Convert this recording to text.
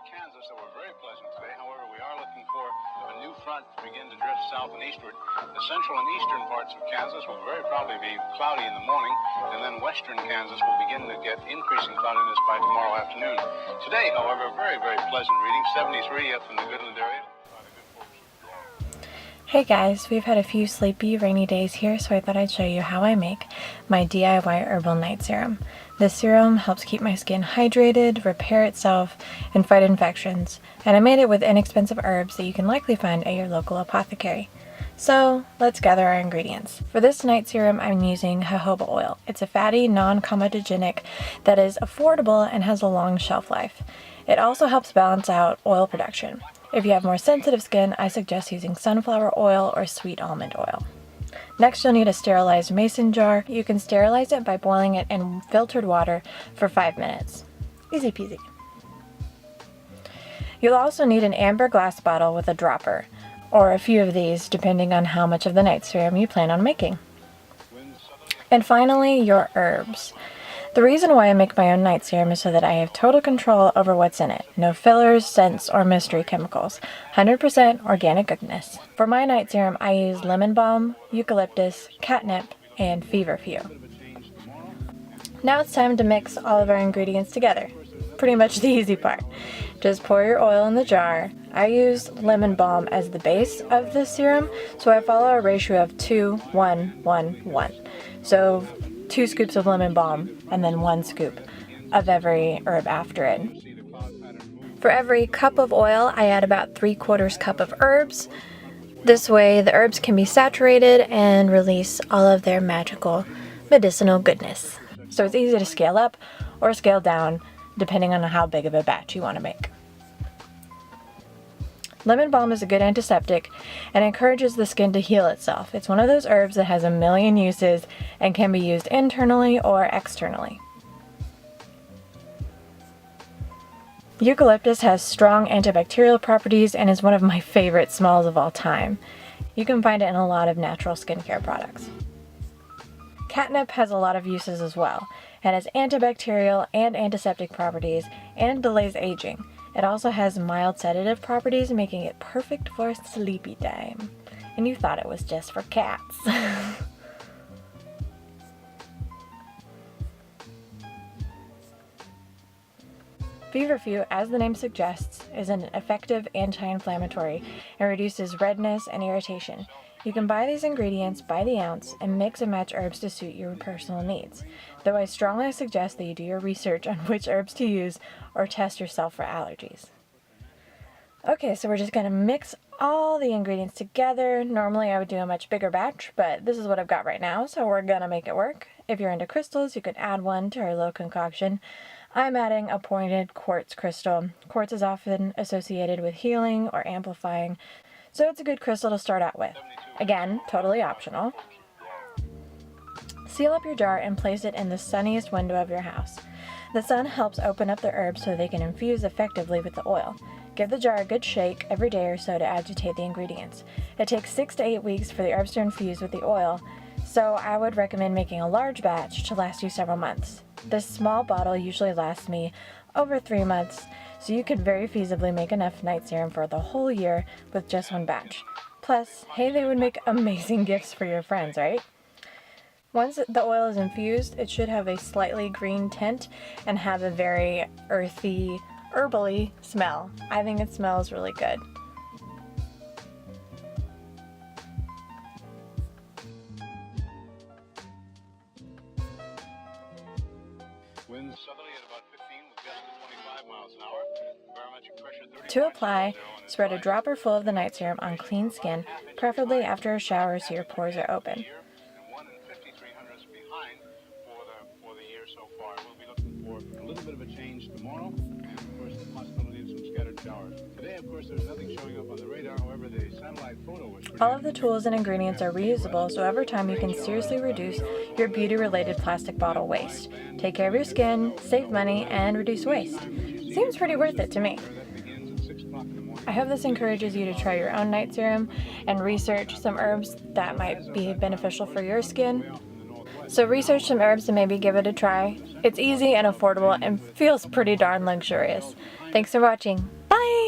Kansas that were very pleasant today. However, we are looking for a new front to begin to drift south and eastward. The central and eastern parts of Kansas will very probably be cloudy in the morning, and then western Kansas will begin to get increasing cloudiness by tomorrow afternoon. Today, however, very, very pleasant reading, 73 up in the Goodland area. Hey guys, we've had a few sleepy, rainy days here, so I thought I'd show you how I make my DIY Herbal Night Serum. This serum helps keep my skin hydrated, repair itself, and fight infections, and I made it with inexpensive herbs that you can likely find at your local apothecary. So, let's gather our ingredients. For this night serum, I'm using jojoba oil. It's a fatty, non-comedogenic that is affordable and has a long shelf life. It also helps balance out oil production. If you have more sensitive skin, I suggest using sunflower oil or sweet almond oil. Next, you'll need a sterilized mason jar. You can sterilize it by boiling it in filtered water for 5 minutes. Easy peasy. You'll also need an amber glass bottle with a dropper, or a few of these depending on how much of the night serum you plan on making. And finally, your herbs. The reason why I make my own night serum is so that I have total control over what's in it. No fillers, scents, or mystery chemicals. 100% organic goodness. For my night serum, I use lemon balm, eucalyptus, catnip, and feverfew. Now it's time to mix all of our ingredients together. Pretty much the easy part. Just pour your oil in the jar. I use lemon balm as the base of the serum, so I follow a ratio of 2, 1, 1, 1. So 2 scoops of lemon balm, and then 1 scoop of every herb after it. For every cup of oil, I add about 3/4 cup of herbs. This way, the herbs can be saturated and release all of their magical medicinal goodness. So it's easy to scale up or scale down, depending on how big of a batch you want to make. Lemon balm is a good antiseptic and encourages the skin to heal itself. It's one of those herbs that has a million uses and can be used internally or externally. Eucalyptus has strong antibacterial properties and is one of my favorite smells of all time. You can find it in a lot of natural skincare products. Catnip has a lot of uses as well. It has antibacterial and antiseptic properties and delays aging. It also has mild sedative properties, making it perfect for sleepy time. And you thought it was just for cats. Feverfew, as the name suggests, is an effective anti-inflammatory and reduces redness and irritation. You can buy these ingredients by the ounce and mix and match herbs to suit your personal needs, though I strongly suggest that you do your research on which herbs to use or test yourself for allergies. Okay, so we're just going to mix all the ingredients together. Normally I would do a much bigger batch, but this is what I've got right now, so we're going to make it work. If you're into crystals, you could add one to our little concoction. I'm adding a pointed quartz crystal. Quartz is often associated with healing or amplifying, so it's a good crystal to start out with. Again, totally optional. Seal up your jar and place it in the sunniest window of your house. The sun helps open up the herbs so they can infuse effectively with the oil. Give the jar a good shake every day or so to agitate the ingredients. It takes 6 to 8 weeks for the herbs to infuse with the oil, so I would recommend making a large batch to last you several months. This small bottle usually lasts me over 3 months, so you could very feasibly make enough night serum for the whole year with just one batch. Plus, hey, they would make amazing gifts for your friends, right? Once the oil is infused, it should have a slightly green tint and have a very earthy, herbally smell. I think it smells really good. Winds southerly at about 15 with gusts of 25 miles an hour. Barometric pressure 30. To apply, spread a dropper full of the night serum on clean skin, preferably after a shower so your pores are open. And 1 in 5,300 behind for the year so far. We'll be looking for a little bit of a change tomorrow. And of course, the possibility of some scattered showers. Today, of course, there's nothing showing up on the radar. However, the satellite photo was pretty. All of the tools and ingredients are reusable, so over time you can seriously reduce your beauty-related plastic bottle waste. Take care of your skin, save money, and reduce waste. Seems pretty worth it to me. I hope this encourages you to try your own night serum and research some herbs that might be beneficial for your skin. So research some herbs and maybe give it a try. It's easy and affordable and feels pretty darn luxurious. Thanks for watching. Bye!